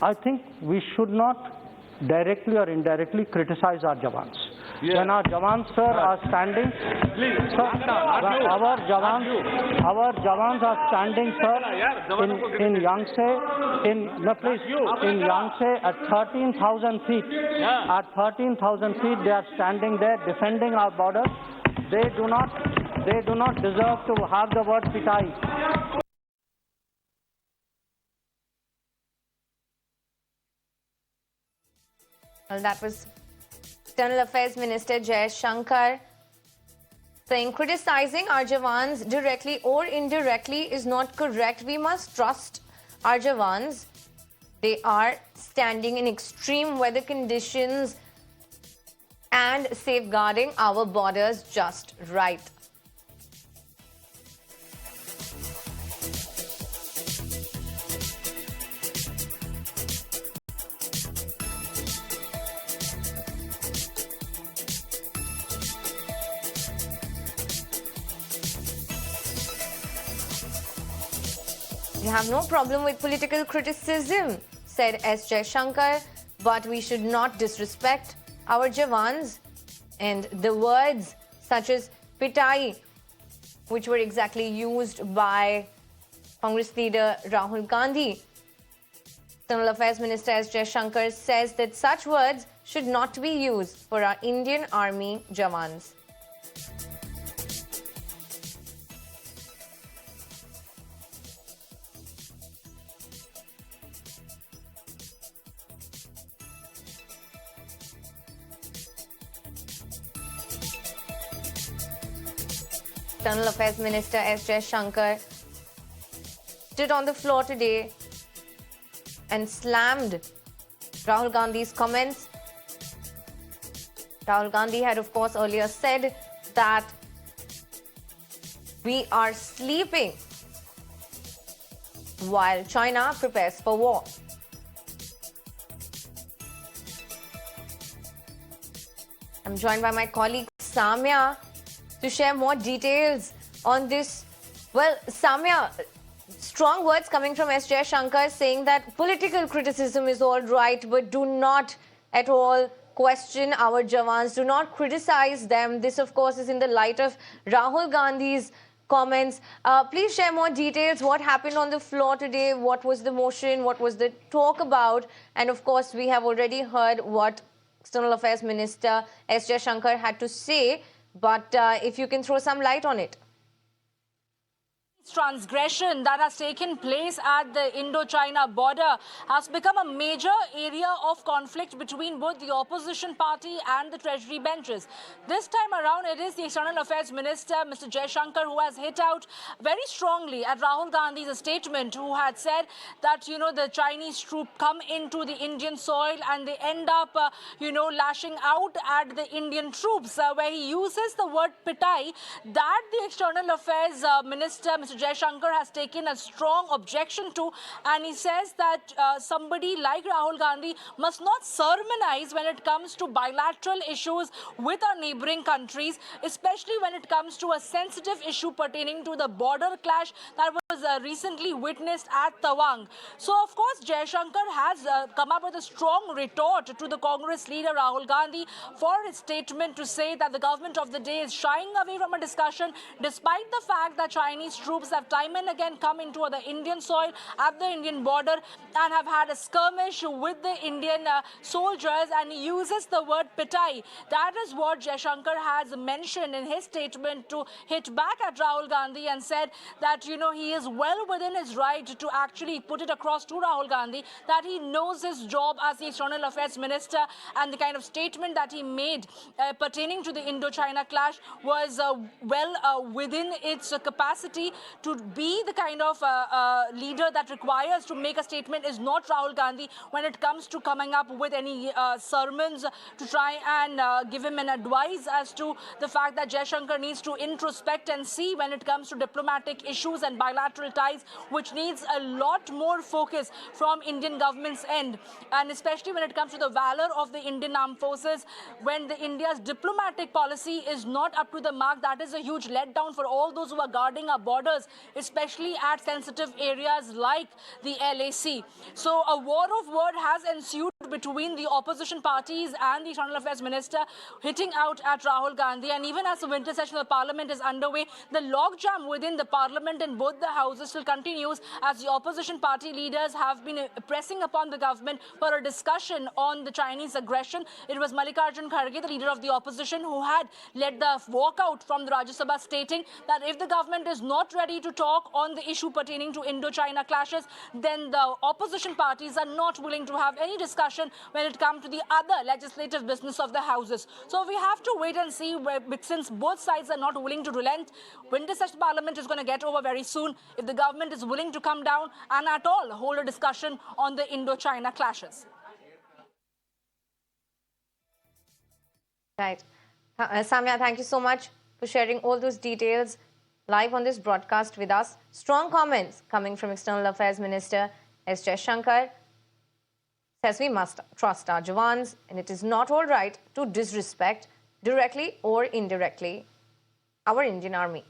I think we should not directly or indirectly criticize our Jawans. Yeah. When our Jawans, sir, are standing, sir, our Jawans are standing, sir, in Yangtze, in Yangtze at 13,000 feet. At 13,000 feet, they are standing there defending our borders. They do not deserve to have the word Pitayi. Well, that was External Affairs Minister Jaishankar saying criticizing our Jawans directly or indirectly is not correct. We must trust our Jawans. They are standing in extreme weather conditions and safeguarding our borders just right. We have no problem with political criticism, said S. Jaishankar, but we should not disrespect our Jawans. And the words such as Pitayi, which were exactly used by Congress leader Rahul Gandhi. External Affairs Minister S. Jaishankar says that such words should not be used for our Indian Army Jawans. External Affairs Minister S. Jaishankar stood on the floor today and slammed Rahul Gandhi's comments. Rahul Gandhi had, of course, earlier said that we are sleeping while China prepares for war. I'm joined by my colleague Samya to share more details on this. Well, Samya, strong words coming from S. Jaishankar saying that political criticism is all right, but do not at all question our Jawans, do not criticize them. This, of course, is in the light of Rahul Gandhi's comments. Please share more details. What happened on the floor today? What was the motion? What was the talk about? And, of course, we have already heard what External Affairs Minister S. Jaishankar had to say. But if you can throw some light on it. Transgression that has taken place at the Indo-China border has become a major area of conflict between both the opposition party and the treasury benches. This time around, it is the External Affairs Minister, Mr. Jaishankar, who has hit out very strongly at Rahul Gandhi's statement, who had said that, the Chinese troops come into the Indian soil and they end up, lashing out at the Indian troops, where he uses the word Pitayi, that the External Affairs Minister, Mr. Jaishankar, has taken a strong objection to, and he says that somebody like Rahul Gandhi must not sermonize when it comes to bilateral issues with our neighboring countries, especially when it comes to a sensitive issue pertaining to the border clash that was recently witnessed at Tawang. So, of course, Jaishankar has come up with a strong retort to the Congress leader Rahul Gandhi for his statement to say that the government of the day is shying away from a discussion despite the fact that Chinese troops have time and again come into the Indian soil at the Indian border and have had a skirmish with the Indian soldiers, and he uses the word Pitayi. That is what Jaishankar has mentioned in his statement to hit back at Rahul Gandhi, and said that, he is well within his right to actually put it across to Rahul Gandhi that he knows his job as the External Affairs Minister, and the kind of statement that he made pertaining to the Indo-China clash was within its capacity to be the kind of leader that requires to make a statement is not Rahul Gandhi when it comes to coming up with any sermons to try and give him an advice as to the fact that Jaishankar needs to introspect and see when it comes to diplomatic issues and bilateral bilateral ties, which needs a lot more focus from Indian government's end, and especially when it comes to the valor of the Indian armed forces. When India's diplomatic policy is not up to the mark, that is a huge letdown for all those who are guarding our borders, especially at sensitive areas like the LAC. So a war of word has ensued between the opposition parties and the External Affairs Minister, hitting out at Rahul Gandhi. And even as the winter session of the Parliament is underway, the logjam within the Parliament in both the houses still continues, as the opposition party leaders have been pressing upon the government for a discussion on the Chinese aggression. It was Mallikarjun Kharge, the leader of the opposition, who had led the walkout from the Rajya Sabha, stating that if the government is not ready to talk on the issue pertaining to Indo-China clashes, then the opposition parties are not willing to have any discussion when it comes to the other legislative business of the houses. So we have to wait and see, since both sides are not willing to relent. Winter session Parliament is going to get over very soon. If the government is willing to come down and at all hold a discussion on the Indo-China clashes. Right. Samya, thank you so much for sharing all those details live on this broadcast with us. Strong comments coming from External Affairs Minister S Jaishankar. Says we must trust our Jawans, and it is not all right to disrespect, directly or indirectly, our Indian Army.